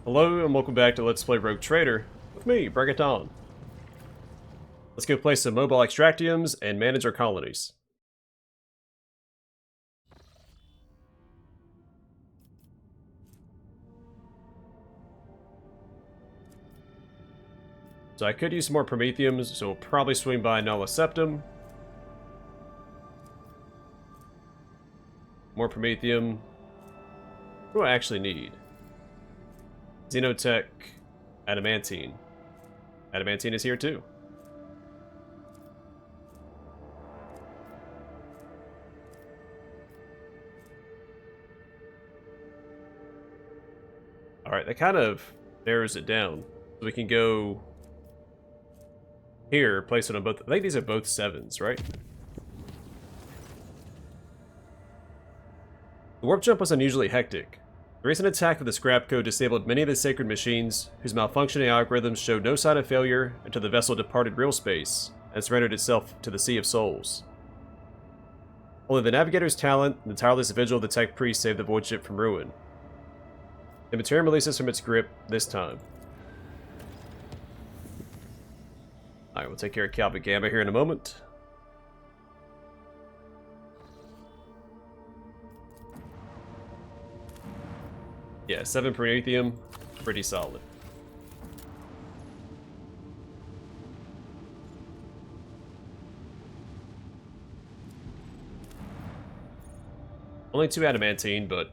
Hello and welcome back to Let's Play Rogue Trader with me, Bring It On. Let's go play some mobile extractiums and manage our colonies. So I could use some more Prometheums, so we'll probably swing by Nulla Septum. More Promethium. What do I actually need? Xenotech, Adamantine. Adamantine is here too. Alright, that kind of narrows it down. So we can go here, place it on both. I think these are both 7s, right? The warp jump was unusually hectic. The recent attack of the scrap code disabled many of the sacred machines, whose malfunctioning algorithms showed no sign of failure until the vessel departed real space and surrendered itself to the Sea of Souls. Only the Navigator's talent and the tireless vigil of the Tech Priest saved the Voidship from ruin. The material releases from its grip this time. Alright, we'll take care of Kyava Gamma here in a moment. Yeah, 7 Promethium, pretty solid. Only 2 Adamantine, but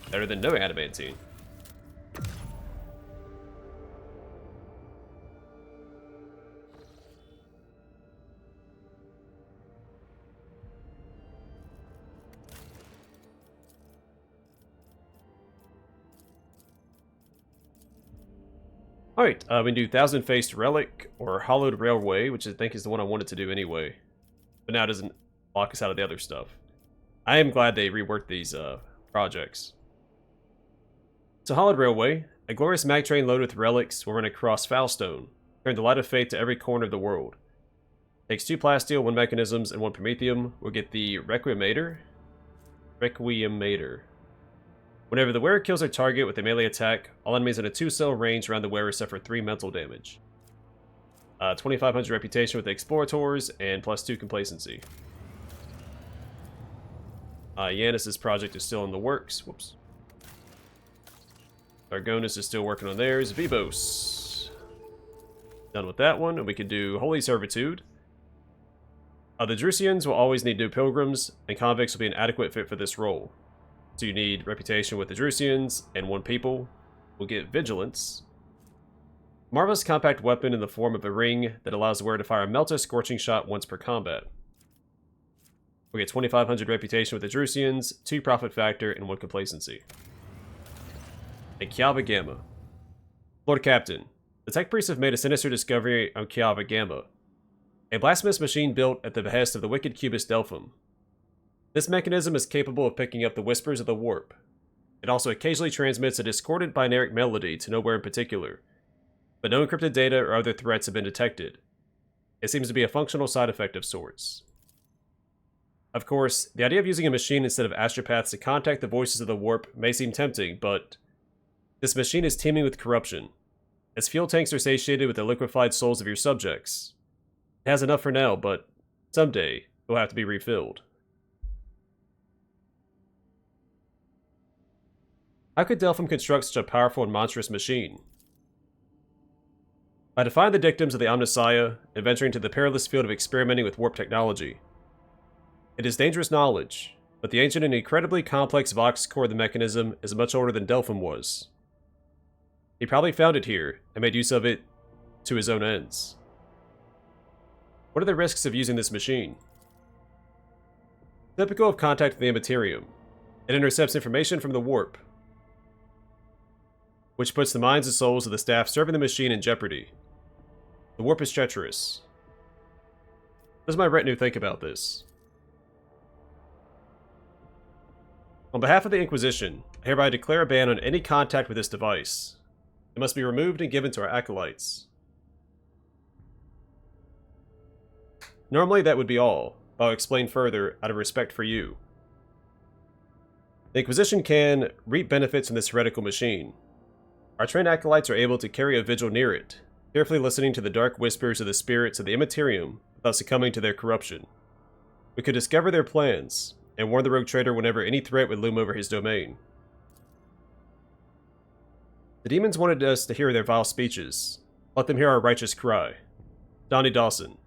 better than no Adamantine. Alright, we can do Thousand-Faced Relic or Hollowed Railway, which I think is the one I wanted to do anyway. But now it doesn't lock us out of the other stuff. I am glad they reworked these projects. So Hollowed Railway, a glorious mag train loaded with relics will run across Foulstone, turn the light of faith to every corner of the world. Takes 2 plasteel, 1 mechanisms, and 1 Promethium. We'll get the Requiemator. Whenever the wearer kills a target with a melee attack, all enemies in a 2-cell range around the wearer suffer 3 mental damage. 2500 reputation with the Explorators, and +2 complacency. Janus' project is still in the works. Whoops. Dargonus is still working on theirs. Vheabos. Done with that one, and we can do Holy Servitude. The Drusians will always need new pilgrims, and convicts will be an adequate fit for this role. So you need reputation with the Drusians, and 1 people. We'll get Vigilance. Marvelous compact weapon in the form of a ring that allows the wearer to fire a Melta Scorching Shot once per combat. We get 2500 reputation with the Drusians, 2 profit factor, and 1 complacency. And Kyava Gamma. Lord Captain, the Tech Priests have made a sinister discovery on Kyava Gamma, a blasphemous machine built at the behest of the wicked Cubist Delphim. This mechanism is capable of picking up the whispers of the warp. It also occasionally transmits a discordant binaric melody to nowhere in particular, but no encrypted data or other threats have been detected. It seems to be a functional side effect of sorts. Of course, the idea of using a machine instead of astropaths to contact the voices of the warp may seem tempting, but this machine is teeming with corruption. Its fuel tanks are satiated with the liquefied souls of your subjects. It has enough for now, but someday it will have to be refilled. How could Delphim construct such a powerful and monstrous machine? By defying the dictums of the Omnissiah and venturing into the perilous field of experimenting with warp technology. It is dangerous knowledge, but the ancient and incredibly complex Vox core of the mechanism is much older than Delphim was. He probably found it here and made use of it to his own ends. What are the risks of using this machine? Typical of contact with the Immaterium, it intercepts information from the warp, which puts the minds and souls of the staff serving the machine in jeopardy. The warp is treacherous. What does my retinue think about this? On behalf of the Inquisition, I hereby declare a ban on any contact with this device. It must be removed and given to our acolytes. Normally that would be all, but I'll explain further out of respect for you. The Inquisition can reap benefits from this heretical machine. Our trained acolytes are able to carry a vigil near it, carefully listening to the dark whispers of the spirits of the Immaterium without succumbing to their corruption. We could discover their plans, and warn the rogue trader whenever any threat would loom over his domain. The demons wanted us to hear their vile speeches. Let them hear our righteous cry. Donnie Dawson.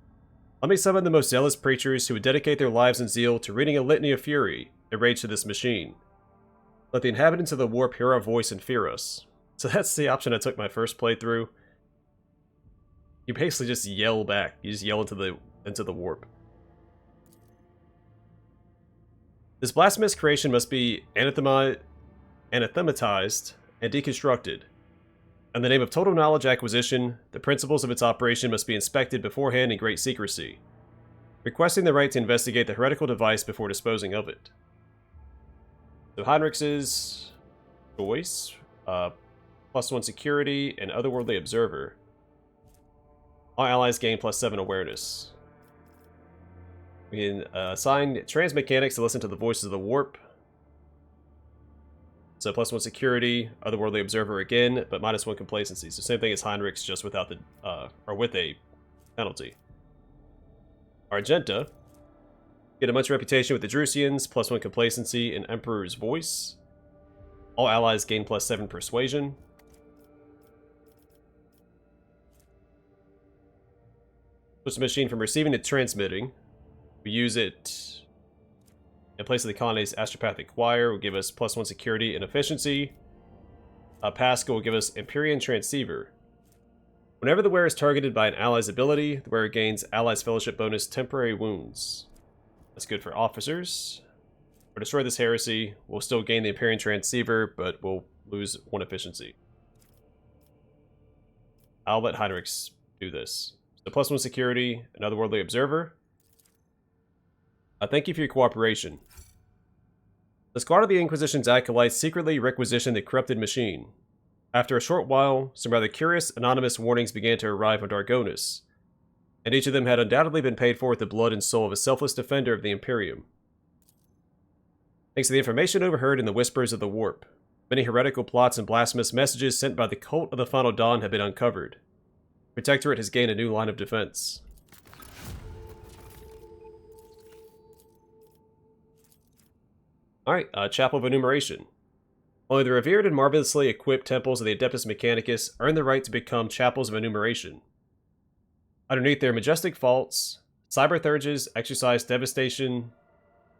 Let me summon the most zealous preachers who would dedicate their lives and zeal to reading a litany of fury and rage to this machine. Let the inhabitants of the warp hear our voice and fear us. So that's the option I took my first playthrough. You basically just yell back. You just yell into the warp. This blasphemous creation must be anathematized and deconstructed. In the name of total knowledge acquisition, the principles of its operation must be inspected beforehand in great secrecy, requesting the right to investigate the heretical device before disposing of it. So Heinrich's choice, +1 security, and otherworldly observer. All allies gain +7 awareness. We can assign transmechanics to listen to the voices of the warp. So +1 security, otherworldly observer again, but -1 complacency. So same thing as Heinrich's, just without the or with a penalty. Argenta, get a much reputation with the Drusians, +1 complacency, and Emperor's voice. All allies gain +7 persuasion. Switch the machine from receiving to transmitting. We use it in place of the colony's astropathic choir. Will give us +1 security and efficiency. Pascal will give us Empyrean transceiver. Whenever the wearer is targeted by an ally's ability, the wearer gains allies fellowship bonus temporary wounds. That's good for officers. For destroy this heresy, we'll still gain the Empyrean transceiver, but we'll lose 1 efficiency. I'll let Heinrichs do this. So +1 security, and otherworldly observer. Thank you for your cooperation. The squad of the Inquisition's acolytes secretly requisitioned the corrupted machine. After a short while, some rather curious anonymous warnings began to arrive on Dargonus, and each of them had undoubtedly been paid for with the blood and soul of a selfless defender of the Imperium. Thanks to the information overheard in the whispers of the warp, many heretical plots and blasphemous messages sent by the cult of the Final Dawn have been uncovered. Protectorate has gained a new line of defense. Alright, Chapel of Enumeration. Only the revered and marvelously equipped temples of the Adeptus Mechanicus earn the right to become chapels of enumeration. Underneath their majestic vaults, cyberthurges exercise devastation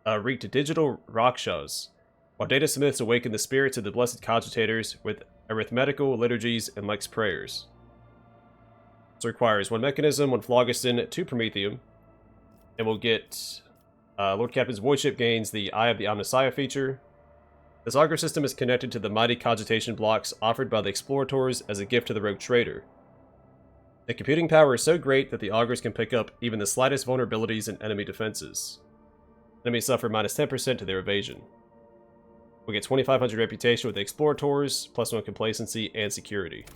wreaked digital rakshas, while data smiths awaken the spirits of the blessed cogitators with arithmetical liturgies and lex prayers. This requires 1 mechanism, 1 phlogiston, 2 promethium, and we'll get Lord Captain's Voidship gains the Eye of the Omnissiah feature. This augur system is connected to the mighty cogitation blocks offered by the Explorators as a gift to the rogue trader. The computing power is so great that the augurs can pick up even the slightest vulnerabilities in enemy defenses. Enemies suffer -10% to their evasion. We get 2500 reputation with the Explorators, +1 complacency and security.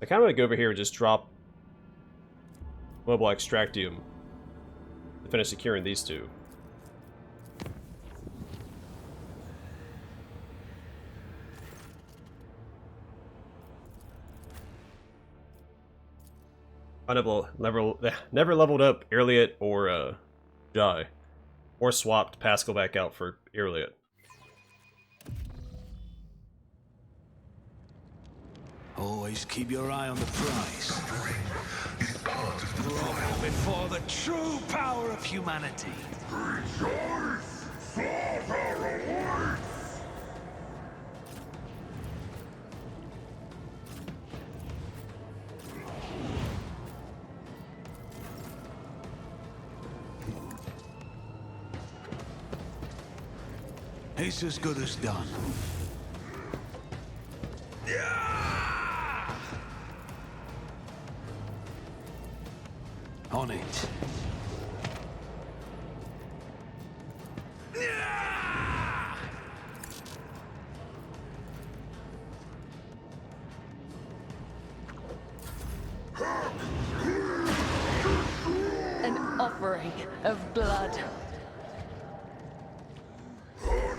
I kind of want to go over here and just drop mobile extractium to finish securing these two. I never leveled up Irliot or Jai, or swapped Pascal back out for Irliot. Always keep your eye on the prize. Grovel before the true power of humanity. Rejoice! Slaughter awaits! It's as good as done. On it. An offering of blood. An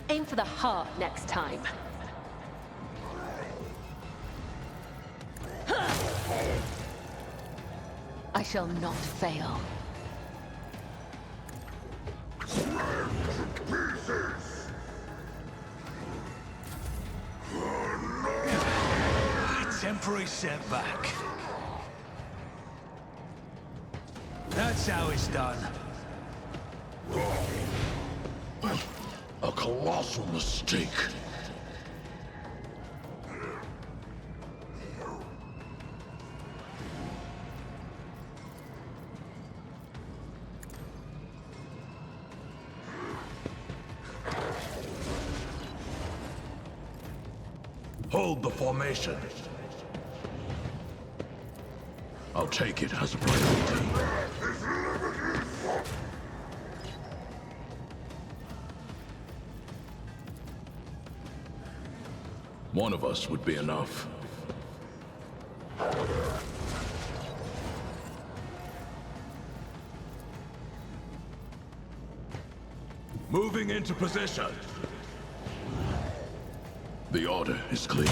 Aim for the heart next time. I shall not fail. Temporary setback. That's how it's done. A colossal mistake. Hold the formation. I'll take it as a priority. One of us would be enough. Moving into position. The order is clear.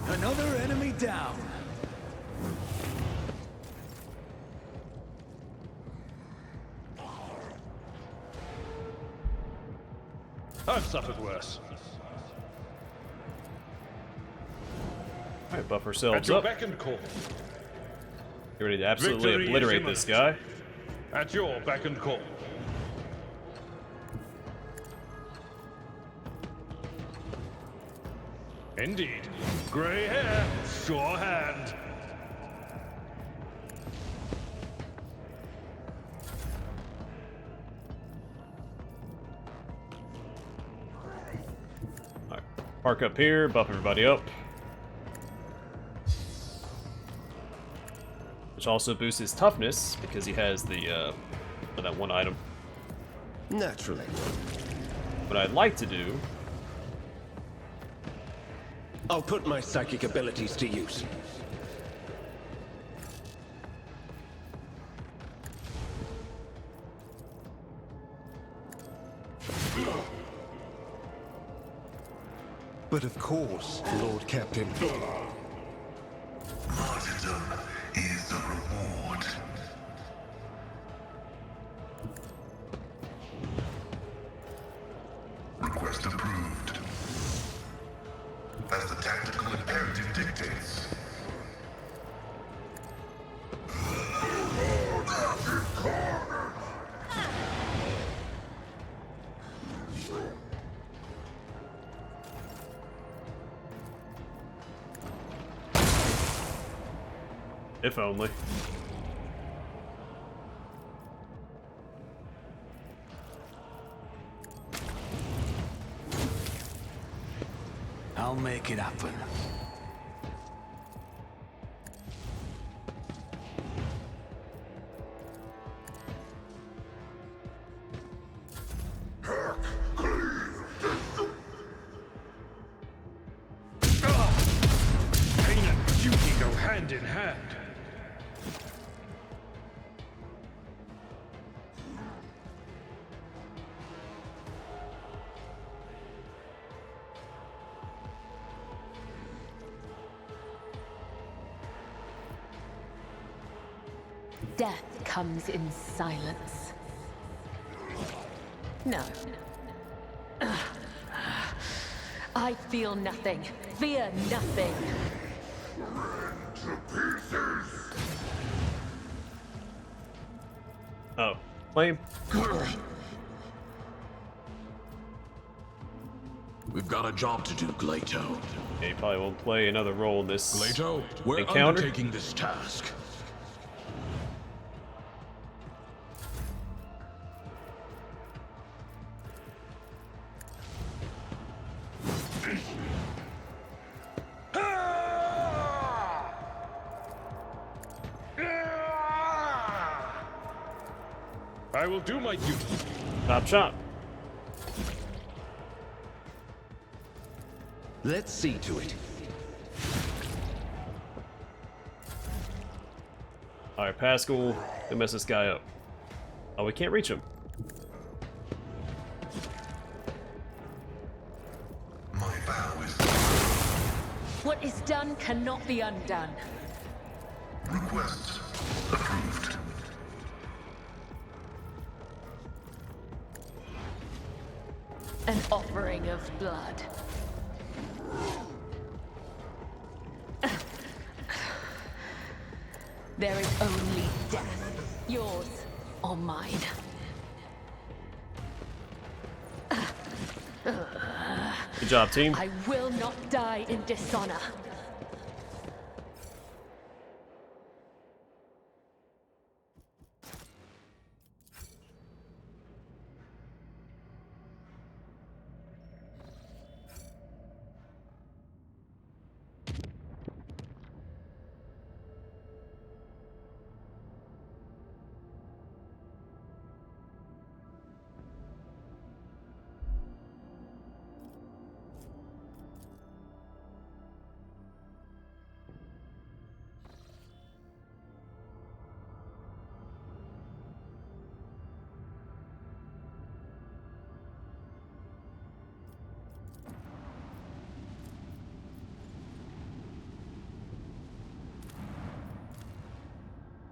Another enemy down. I've suffered worse. Alright, buff At ourselves your up. beck and call. Get ready to absolutely Victory is obliterate this guy. At your beck and call. Indeed. Grey hair, sure hand. Alright, park up here, buff everybody up. Which also boosts his toughness because he has the that one item. Naturally. What I'd like to do, I'll put my psychic abilities to use. But of course, Lord Captain. Martyrdom is the reward. Request approved. As the tactical imperative dictates. if only. I'll make it happen. Pain and duty go hand in hand. Death comes in silence. No. I feel nothing. Fear nothing. Oh, flame. We've got a job to do, Glato. Yeah, you probably won't play another role in this Glato, we're encounter. undertaking this task. I will do my duty. Top shot. Let's see to it. Alright, Pascal, go mess this guy up. Oh, we can't reach him. My vow is What is done cannot be undone. request approved. An offering of blood. There is only death, yours or mine. Good job, team. I will not die in dishonor.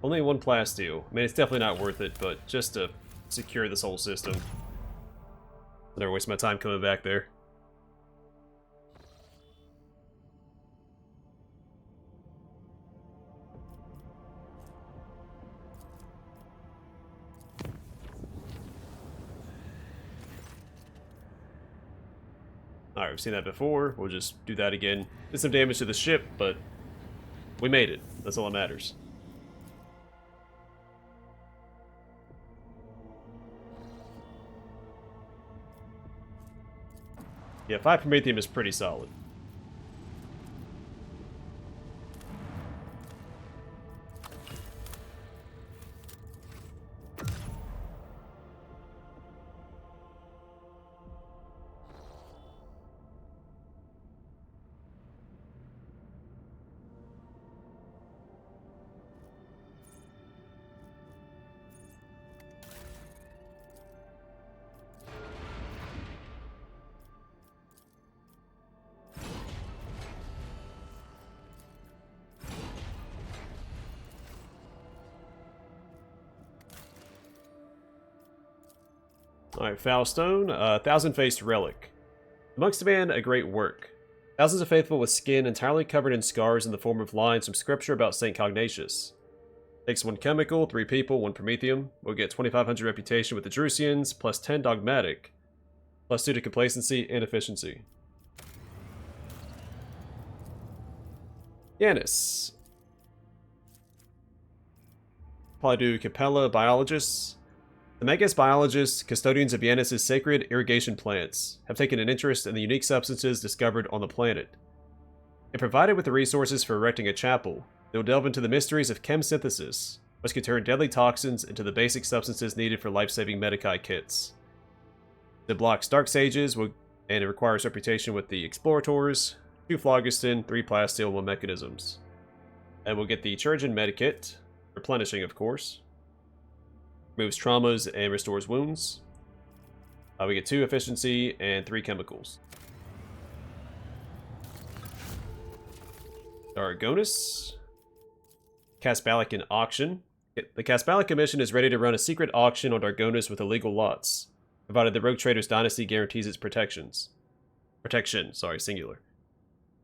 Only one plasteel. I mean, it's definitely not worth it, but just to secure this whole system. I'll never waste my time coming back there. Alright, we've seen that before. We'll just do that again. Did some damage to the ship, but we made it. That's all that matters. Yeah, 5 Promethium is pretty solid. Alright, Foulstone, Thousand-Faced Relic. Amongst the band, a great work. Thousands of faithful with skin entirely covered in scars in the form of lines from scripture about St. Cognatius. Takes 1 chemical, 3 people, 1 Promethium. We'll get 2500 reputation with the Drusians, plus 10 dogmatic, plus 2 to complacency and efficiency. Janus. Apply to Capella biologists. The Megas biologists, custodians of Janus' sacred irrigation plants, have taken an interest in the unique substances discovered on the planet. If provided with the resources for erecting a chapel, they will delve into the mysteries of chemsynthesis, which can turn deadly toxins into the basic substances needed for life-saving Medicae kits. It blocks Dark Sages, and it requires reputation with the Explorators, 2 Phlogiston, 3 Plasteel, 1 Mechanisms. And we'll get the Chirurgeon Medikit, replenishing of course. Removes traumas and restores wounds. We get 2 efficiency and 3 chemicals. Dargonus. Casbalican Auction. The Casbalic Commission is ready to run a secret auction on Dargonus with illegal lots, provided the Rogue Trader's Dynasty guarantees its protections. Protection, sorry, singular.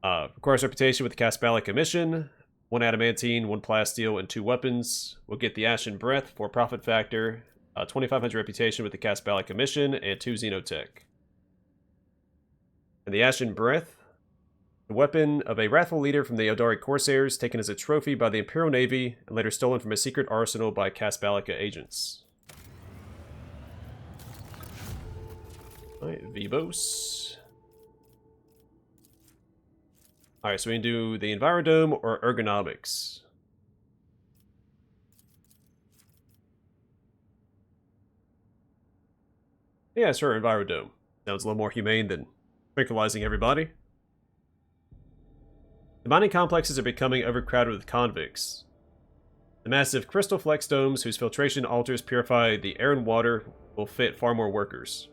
Requires reputation with the Casbalic Commission. 1 adamantine, 1 plasteel, and 2 weapons. We'll get the Ashen Breath for profit factor, 2500 reputation with the Casbalic Commission, and 2 Xenotech. And the Ashen Breath, the weapon of a wrathful leader from the Eldari Corsairs, taken as a trophy by the Imperial Navy, and later stolen from a secret arsenal by Casbalica agents. Alright, Vheabos. Alright, so we can do the Envirodome or Ergonomics. Yeah, sure, Envirodome. Sounds a little more humane than tranquilizing everybody. The mining complexes are becoming overcrowded with convicts. The The massive crystal flex domes, whose filtration altars purify the air and water, will fit far more workers.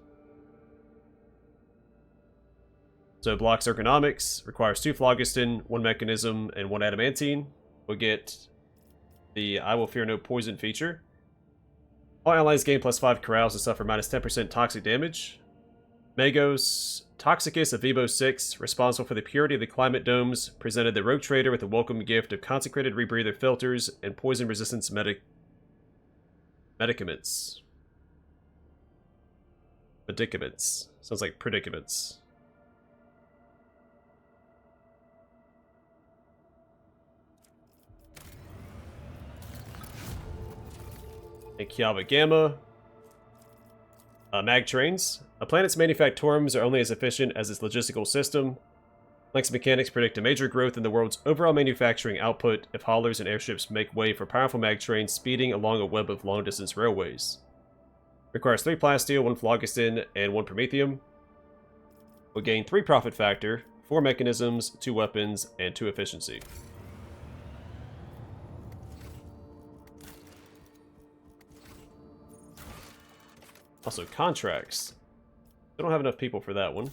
So it blocks ergonomics, requires 2 phlogiston, 1 mechanism, and 1 adamantine. We'll get the I Will Fear No Poison feature. All allies gain +5 corrals and suffer -10% toxic damage. Magos Toxicus of Vheabos VI, responsible for the purity of the climate domes, presented the rogue trader with a welcome gift of consecrated rebreather filters and poison resistance medicaments. Medicaments. Sounds like predicaments. And Kyava Gamma. Mag trains. A planet's manufactorums are only as efficient as its logistical system. Link's mechanics predict a major growth in the world's overall manufacturing output if haulers and airships make way for powerful mag trains speeding along a web of long-distance railways. Requires 3 plasteel, 1 phlogiston, and 1 promethium. Will gain 3 profit factor, 4 mechanisms, 2 weapons, and 2 efficiency. Also, contracts. I don't have enough people for that one.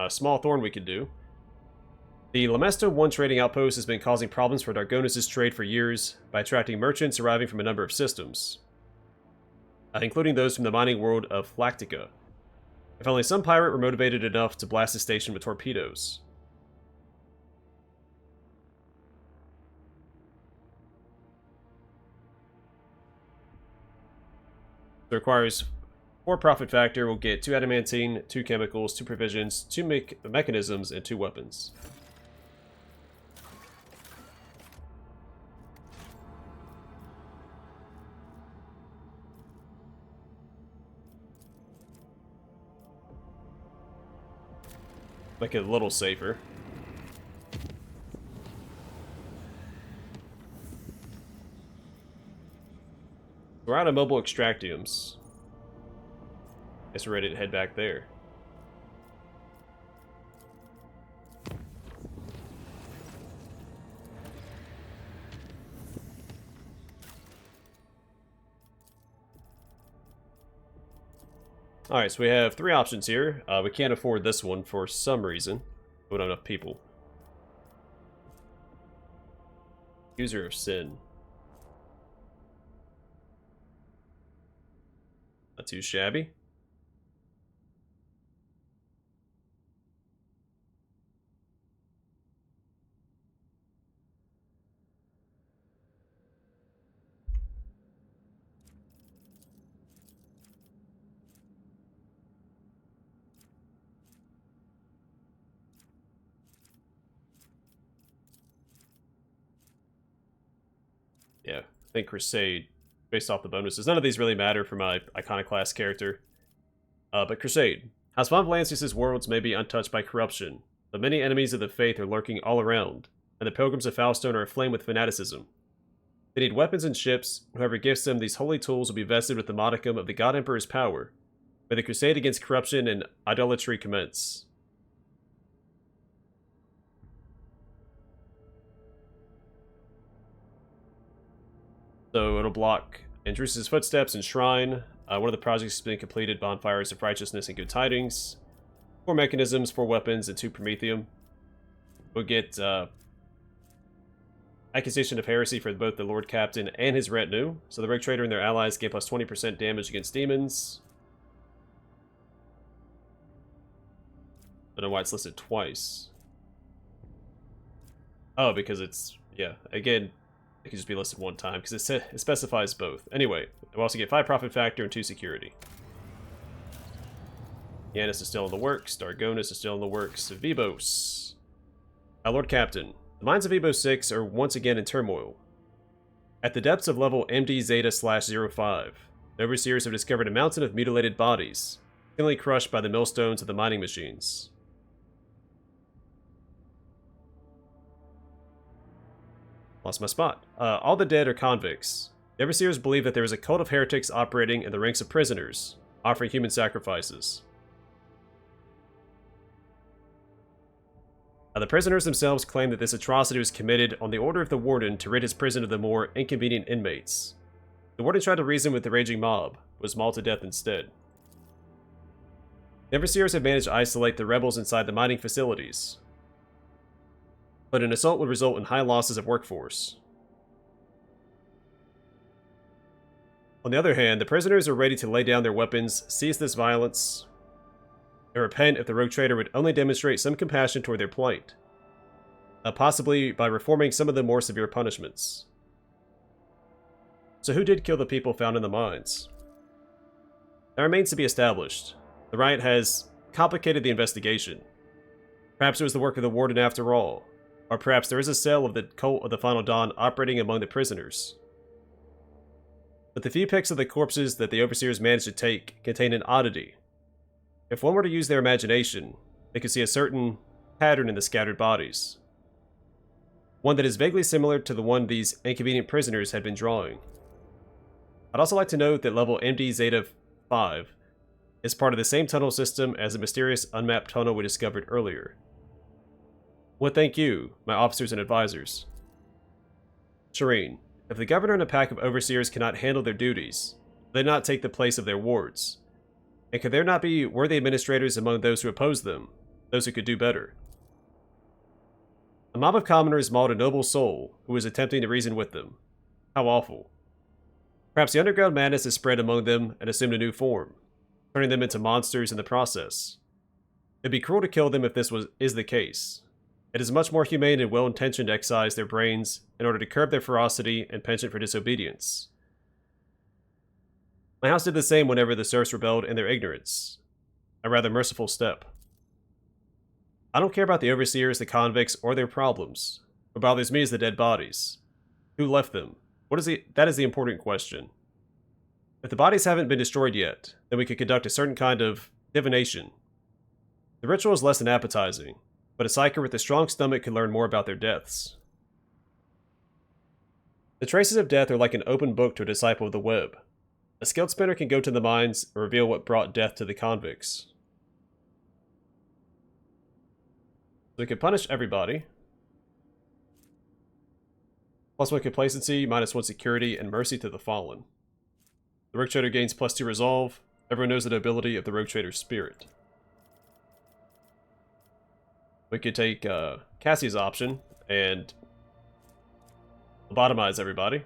Small Thorn we could do. The Lamesto 1 trading outpost has been causing problems for Dargonus' trade for years by attracting merchants arriving from a number of systems, including those from the mining world of Flactica. If only some pirate were motivated enough to blast the station with torpedoes. It requires 4 profit factor. Will get 2 adamantine, 2 chemicals, 2 provisions, 2 mechanisms, and 2 weapons. Make it a little safer. We're out of mobile extractiums. Guess we're ready to head back there. Alright, so we have 3 options here. We can't afford this one for some reason. We don't have enough people. User of Sin. Not too shabby. Yeah, I think Crusade, based off the bonuses. None of these really matter for my Iconoclast character. But Crusade. House von Valancius' worlds may be untouched by corruption, but many enemies of the faith are lurking all around, and the pilgrims of Foulstone are aflame with fanaticism. They need weapons and ships, and whoever gifts them these holy tools will be vested with the modicum of the God Emperor's power. May the crusade against corruption and idolatry commence. So it'll block Andrus' footsteps and shrine. One of the projects has been completed, bonfires of righteousness and good tidings. 4 mechanisms, 4 weapons, and 2 promethium. We'll get accusation of heresy for both the Lord Captain and his retinue. So the Rogue Trader and their allies gain plus 20% damage against demons. I don't know why it's listed twice. Oh, because it's, yeah, again, it could just be listed one time, because it specifies both. Anyway, we'll also get 5 profit factor and 2 security. Janus is still in the works, Dargonus is still in the works, Vheabos. Lord Captain, the mines of Vheabos VI are once again in turmoil. At the depths of level MD Zeta/05, the overseers have discovered a mountain of mutilated bodies, finally crushed by the millstones of the mining machines. Lost my spot. All the dead are convicts. The Overseers believe that there is a cult of heretics operating in the ranks of prisoners, offering human sacrifices. The prisoners themselves claim that this atrocity was committed on the order of the warden to rid his prison of the more inconvenient inmates. The warden tried to reason with the raging mob, but was mauled to death instead. The Overseers have managed to isolate the rebels inside the mining facilities, but an assault would result in high losses of workforce. On the other hand, the prisoners are ready to lay down their weapons, cease this violence, and repent if the rogue trader would only demonstrate some compassion toward their plight, possibly by reforming some of the more severe punishments. So who did kill the people found in the mines? That remains to be established. The riot has complicated the investigation. Perhaps it was the work of the warden after all, or perhaps there is a cell of the cult of the Final Dawn operating among the prisoners. But the few pics of the corpses that the Overseers managed to take contain an oddity. If one were to use their imagination, they could see a certain pattern in the scattered bodies. One that is vaguely similar to the one these inconvenient prisoners had been drawing. I'd also like to note that level MD Zeta 5 is part of the same tunnel system as the mysterious unmapped tunnel we discovered earlier. Well, thank you, my officers and advisors. Shireen, if the governor and a pack of overseers cannot handle their duties, will they not take the place of their wards? And could there not be worthy administrators among those who oppose them, those who could do better? A mob of commoners mauled a noble soul who was attempting to reason with them. How awful. Perhaps the underground madness has spread among them and assumed a new form, turning them into monsters in the process. It'd be cruel to kill them if this is the case. It is much more humane and well-intentioned to excise their brains in order to curb their ferocity and penchant for disobedience. My house did the same whenever the serfs rebelled in their ignorance. A rather merciful step. I don't care about the overseers, the convicts, or their problems. What bothers me is the dead bodies. Who left them? That is the important question. If the bodies haven't been destroyed yet, then we could conduct a certain kind of divination. The ritual is less than appetizing, but a psyker with a strong stomach can learn more about their deaths. The traces of death are like an open book to a disciple of the web. A skilled spinner can go to the mines and reveal what brought death to the convicts. We can punish everybody. +1 complacency, -1 security, and mercy to the fallen. The rogue trader gains +2 resolve. Everyone knows the nobility of the rogue trader's spirit. We could take Cassie's option and lobotomize everybody.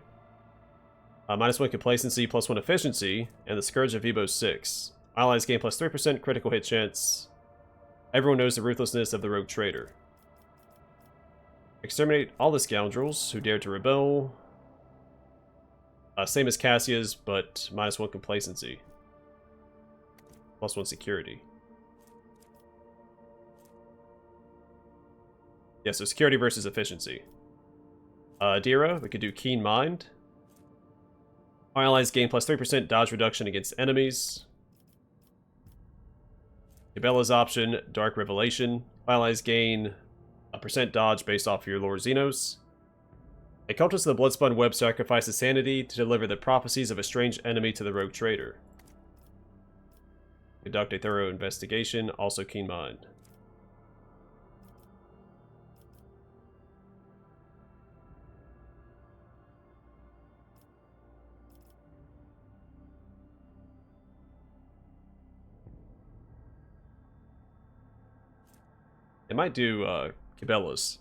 -1 complacency, +1 efficiency, and the Scourge of Vheabos VI. Allies gain +3% critical hit chance. Everyone knows the ruthlessness of the rogue trader. Exterminate all the scoundrels who dare to rebel. Same as Cassia's, but -1 complacency. +1 security. Yeah, so security versus efficiency. Dira, we could do Keen Mind. Our allies gain +3% dodge reduction against enemies. Cabela's option, Dark Revelation. Allies gain a % dodge based off your Lord Xenos. A cultist of the Bloodspun Web sacrifices sanity to deliver the prophecies of a strange enemy to the rogue trader. Conduct a thorough investigation, also Keen Mind. They might do Cabela's.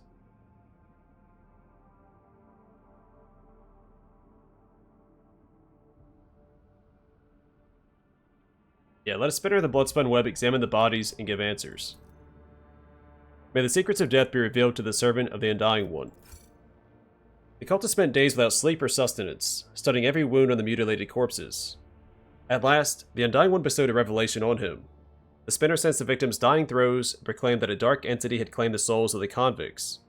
Yeah, let a spinner of the Bloodspun Web examine the bodies and give answers. May the secrets of death be revealed to the servant of the Undying One. The cultist spent days without sleep or sustenance, studying every wound on the mutilated corpses. At last, the Undying One bestowed a revelation on him. The spinner sensed the victim's dying throes and proclaimed that a dark entity had claimed the souls of the convicts.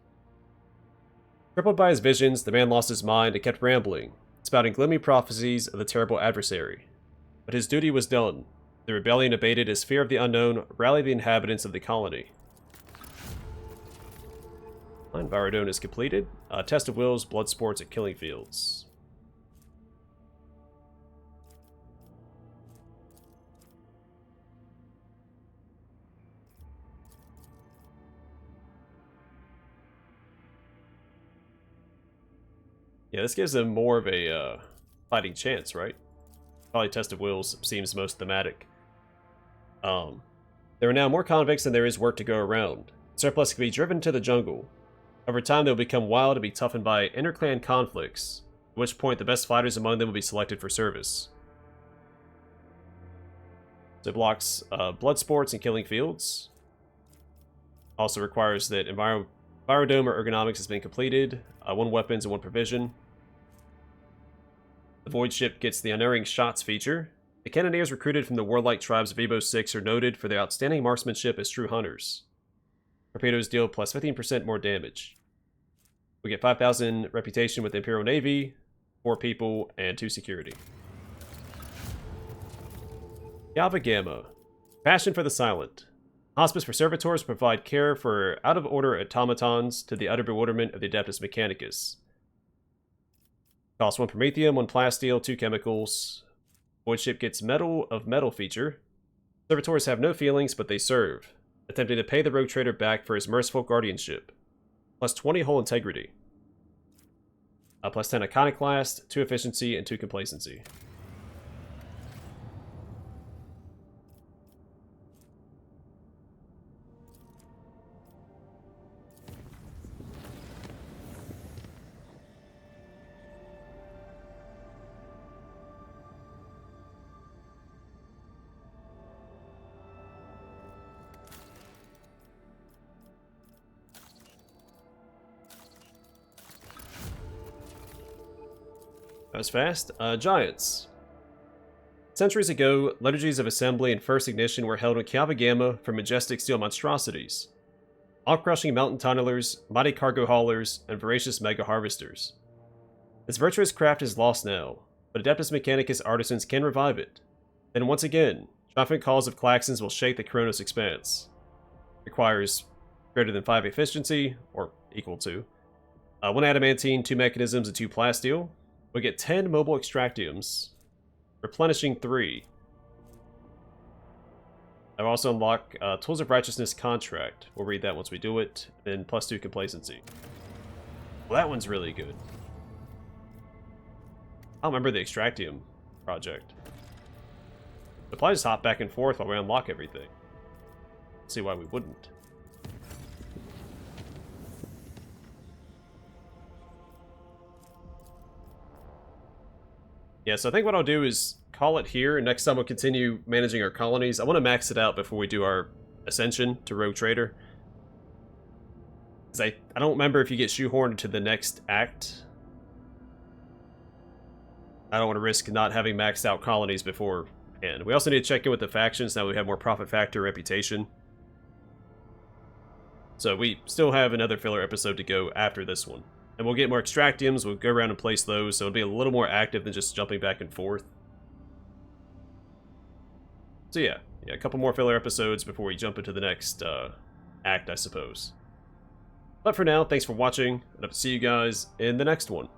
Crippled by his visions, the man lost his mind and kept rambling, spouting gloomy prophecies of the terrible adversary. But his duty was done. The rebellion abated as fear of the unknown rallied the inhabitants of the colony. Envirodome is completed. Test of Wills, Blood Sports at Killing Fields. Yeah, this gives them more of a fighting chance, right? Probably Test of Wills seems most thematic. There are now more convicts than there is work to go around. Surplus can be driven to the jungle. Over time, they will become wild and be toughened by inter-clan conflicts, at which point the best fighters among them will be selected for service. So it blocks blood sports and killing fields. Also requires that Envirodome or Ergonomics has been completed, 1 weapons and 1 provision. The Voidship gets the Unerring Shots feature. The Cannoneers recruited from the warlike tribes of Vheabos VI are noted for their outstanding marksmanship as true hunters. Torpedoes deal plus 15% more damage. We get 5,000 reputation with the Imperial Navy, 4 people, and 2 security. Kyava Gamma. Passion for the Silent. Hospice for servitors provide care for out-of-order automatons to the utter bewilderment of the Adeptus Mechanicus. Cost 1 Promethium, 1 Plasteel, 2 chemicals. Voidship gets Metal of Metal feature. Servitors have no feelings, but they serve, attempting to pay the rogue trader back for his merciful guardianship. Plus 20 hull integrity. Plus 10 Iconoclast, 2 efficiency, and 2 complacency. That was fast. Giants. Centuries ago, liturgies of assembly and first ignition were held on Kyava Gamma for majestic steel monstrosities. All-crushing mountain tunnelers, mighty cargo haulers, and voracious mega harvesters. This virtuous craft is lost now, but Adeptus Mechanicus artisans can revive it. Then once again, triumphant calls of klaxons will shake the Kronos expanse. Requires greater than 5 efficiency, or equal to. 1 adamantine, 2 mechanisms, and 2 plasteel. We get 10 mobile extractiums, replenishing 3. I will also unlock Tools of Righteousness contract. We'll read that once we do it. Then plus 2 complacency. Well, that one's really good. I don't remember the extractium project. We'll probably just hop back and forth while we unlock everything. See why we wouldn't. Yeah, so I think what I'll do is call it here, and next time we'll continue managing our colonies. I want to max it out before we do our ascension to Rogue Trader. Because I don't remember if you get shoehorned to the next act. I don't want to risk not having maxed out colonies beforehand. We also need to check in with the factions now we have more profit factor reputation. So we still have another filler episode to go after this one. And we'll get more extractiums, we'll go around and place those, so it'll be a little more active than just jumping back and forth. So yeah, a couple more filler episodes before we jump into the next act, I suppose. But for now, thanks for watching, and I'll see you guys in the next one.